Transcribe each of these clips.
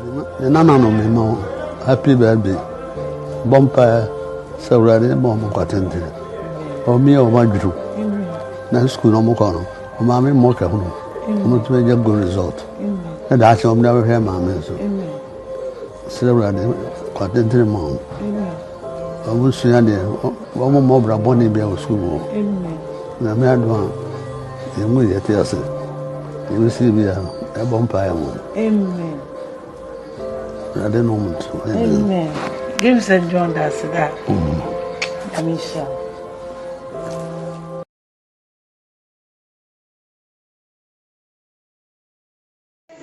no happy birthday. Bumpire, so ready, bomb cotton. Or me or my drew. Now school no more corner. Or mammy mocha, not to make a good result. And that's all never hear mammy. So ready, cotton mom. I will see any one more Bonnie Bell school. The man one, you will get yes. You will see me a bumpire. Amen. I don't know. Amen. Give St. John that's that. I'm sure.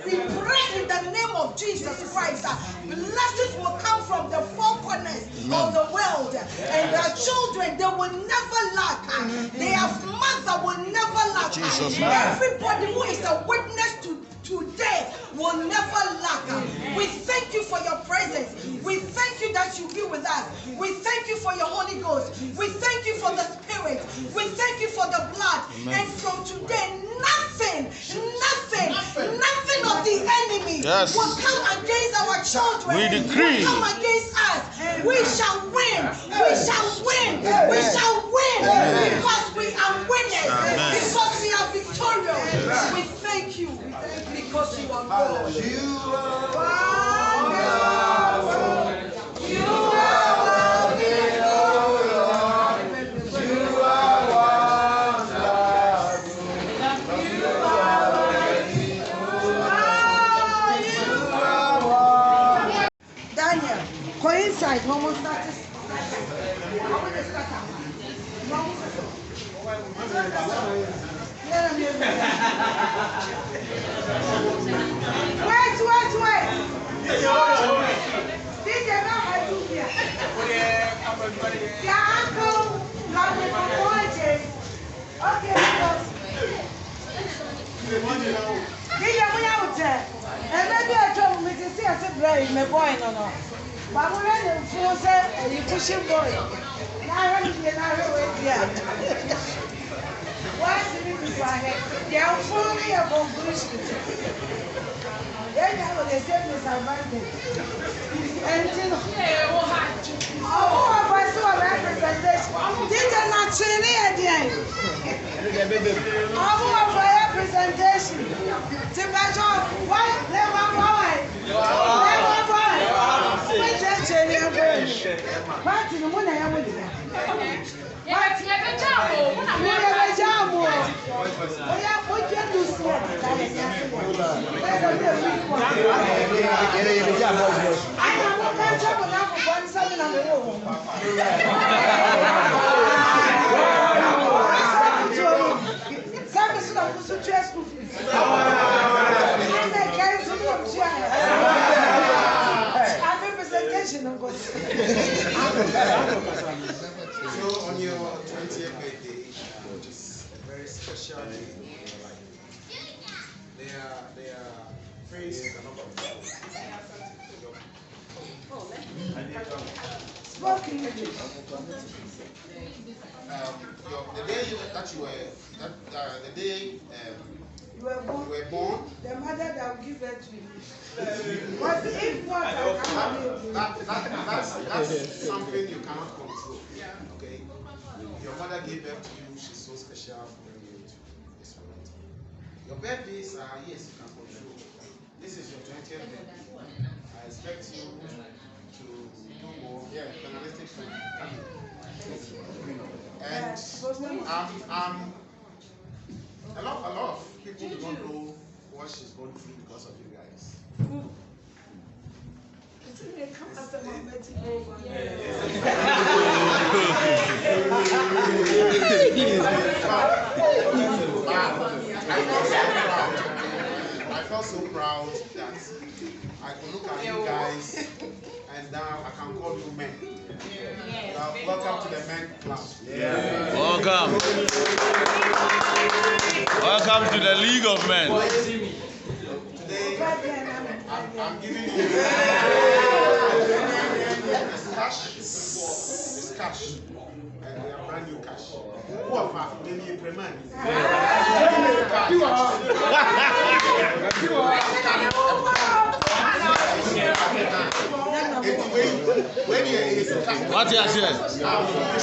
We pray in the name of Jesus Christ that blessings will come from the four corners of the world, and their children, they will never lack. Their mother will never lack. Everybody who is a witness to today will never lack. We thank you for your presence. We thank you that you be with us. We thank you for your Holy Ghost. We thank you for the Spirit. We thank you for the blood. And from today, nothing of the enemy will come against our children. We decree. Will come against us. We shall win. We shall win. We shall win. Because we are winners. Because we are victorious. We thank you. Because you are God. You are wonderful. You are worthy, oh Lord. You are wonderful. You are worthy, oh Lord. Daniel, coincide. One more start. Wait. DJ, now I do here. Yeah, uncle, not with my voices. Okay, DJ, we out there. And maybe I told me to see us a brave, my boy, no. But we're ready for say, you pushing boy. Now I'm here. Why did you do that? They're fully a conclusion. Then I will accept disadvantage. And you know, oh, I saw a representation. Did you not see any idea? Oh, for representation. To measure what? Never mind. We just change your brain. What in the morning I would do? What? Never job. What can you say? I know what kind of one seven on the road. Some is not to chest to fees. And I can't see I'm representation of God. So on your 20th birthday, which is a very special day in your life, there are phrases and all of Spoken English. The day that you were, the day you were born, the mother that will give birth to you. But if what that's something you cannot control. Okay, your mother gave birth to you. She's so special for bringing you to this world. Your birthdays are yes, you can control. This is your 20th birthday. I expect you to do more. Yeah, journalistic thing. And a lot of people don't know what she's going through because of you guys. I felt so proud that I could look at you guys and now I can call you men. Welcome to the men club. Welcome. Welcome to the League of Men. Today, I'm giving you this cash. This cash. And they are brand new cash. Who are far? Maybe a man. What you say?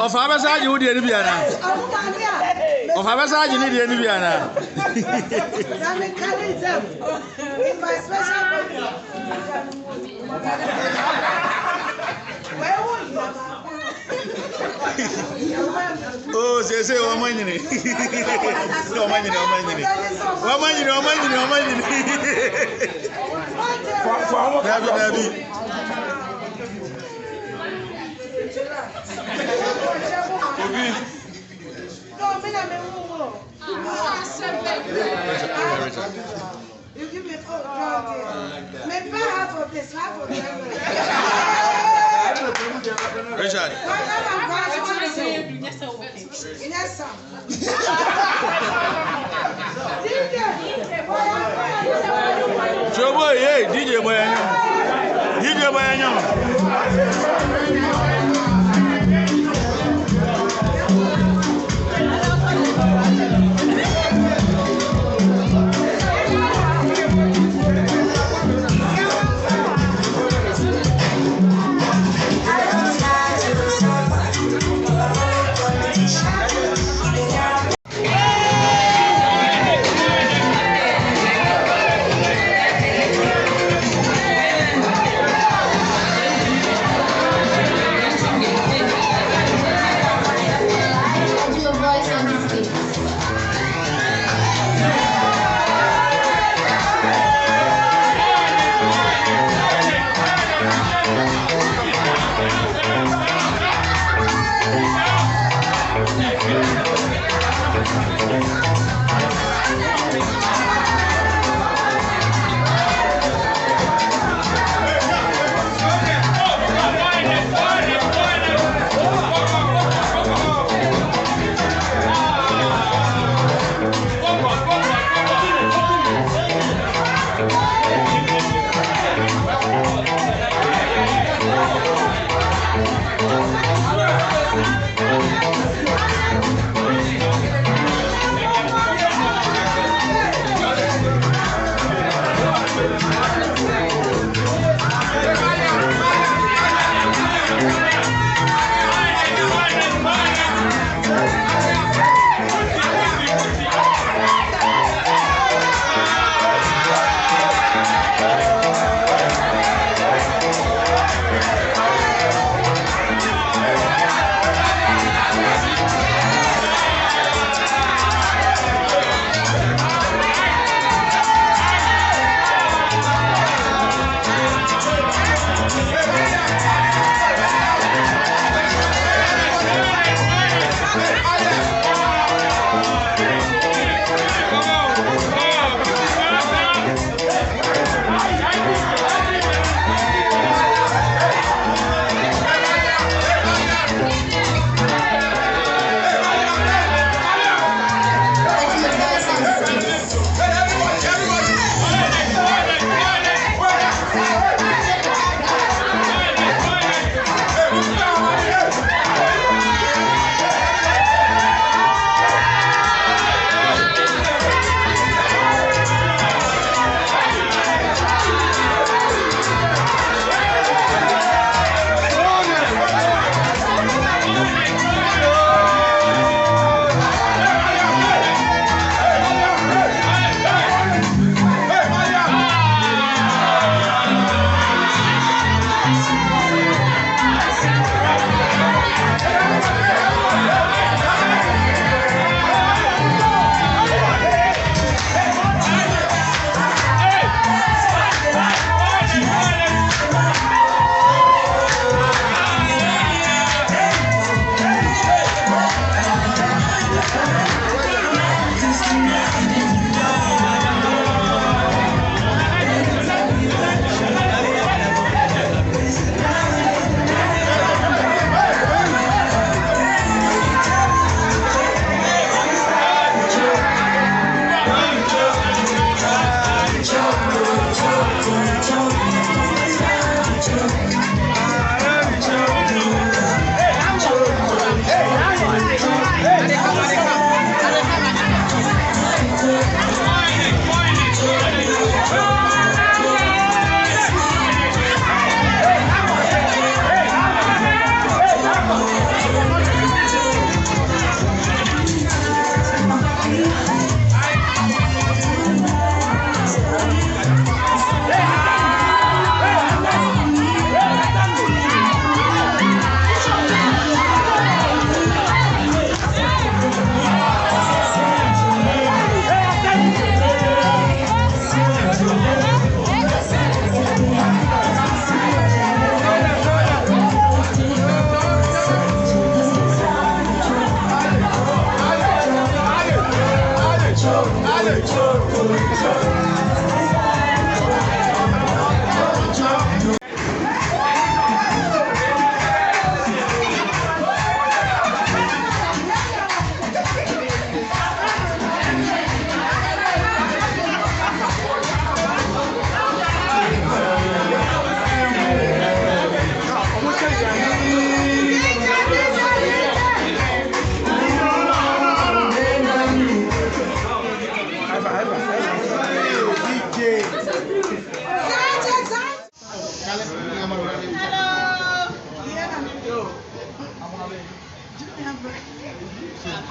Of our side, you would be Indiana. Of our side, you need Indiana. Oh, say, one money. No money, no money. One money, no money, no money. You give me maybe half of this, half of that. Richard. Yes, sir. Trouble, yeah, DJ Boyan. DJ Boyan.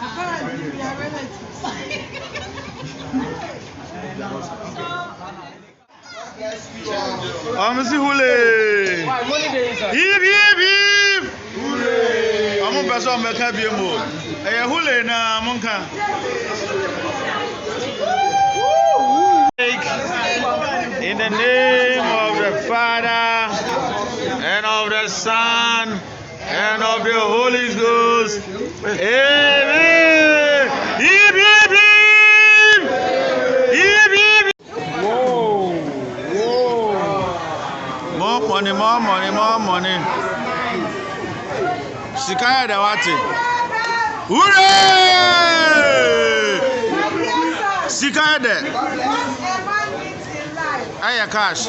Apparently, we are relatives. I'm see hule. Hip hip hip. Hule. I'm a person make happy mo. Eh hule na monka. In the name of the Father and of the Son and of the Holy Ghost. Amen. Hip hip hip. Hip hip. Whoa. More money, more money, more money. Shikaya de wati. Hooray! Shikaya de. Aya cash.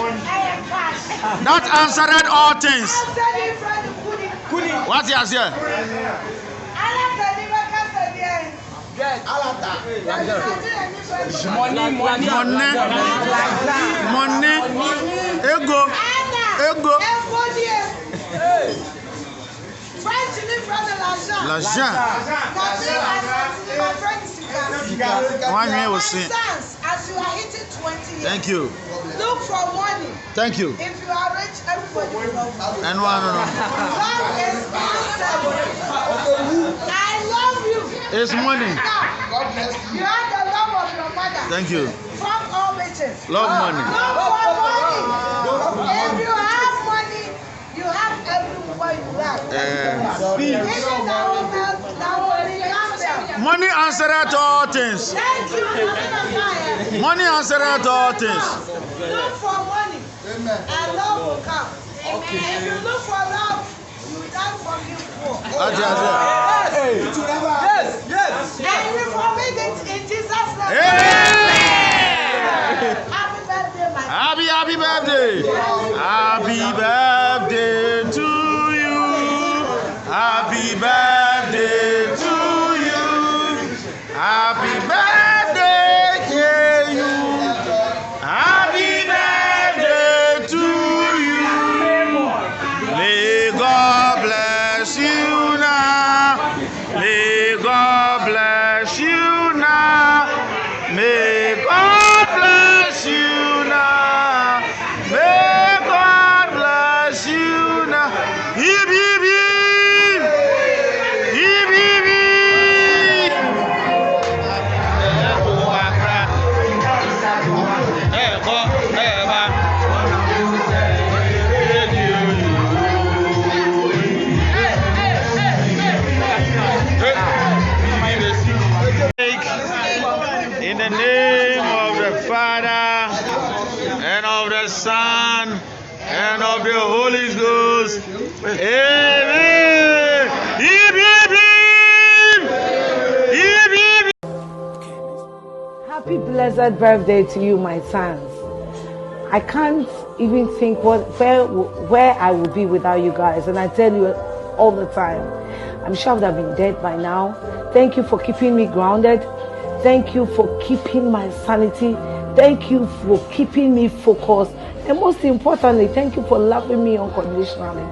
That answered all things. What is here? Money. Ego. L'argent. One year was seen. As you are hitting 20 years, thank you. Look for money. Thank you. If you are rich, everybody will love you. And one, no. God is awesome. I love you. It's money. You have the love of your mother. Thank you. From all riches. Love money. Look for money. If you have money, you have everywhere you like. Money answered all things. Thank you. Money answered all things. Look for money. And love will come. Okay. If you look for love, you will not forgive poor. Yes. And you forbid it in Jesus' name. Happy birthday, my friend. Happy birthday. Happy birthday to you. Happy birthday to you. Happy birthday to you. Happy birthday to you. May God bless you now. May God bless you now. May God bless you now. May God bless you now. Hip hip hip. Hip hip hip. In the name of the Father and of the Son and of the Holy Ghost. Amen. Hip, hip, hip. Hip, hip. Happy blessed birthday to you, my sons. I can't even think where I would be without you guys, and I tell you all the time, I'm sure I would have been dead by now. Thank you for keeping me grounded. Thank you for keeping my sanity. Thank you for keeping me focused. And most importantly, thank you for loving me unconditionally.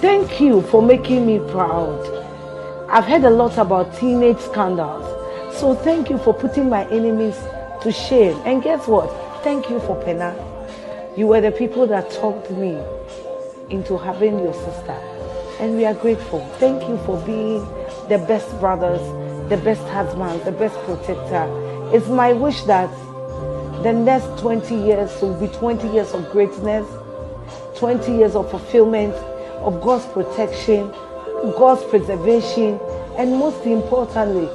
Thank you for making me proud. I've heard a lot about teenage scandals. So thank you for putting my enemies to shame. And guess what? Thank you for Pena. You were the people that talked me into having your sister. And we are grateful. Thank you for being the best brothers, the best husbands, the best protector. It's my wish that the next 20 years will be 20 years of greatness, 20 years of fulfillment, of God's protection, God's preservation, and most importantly,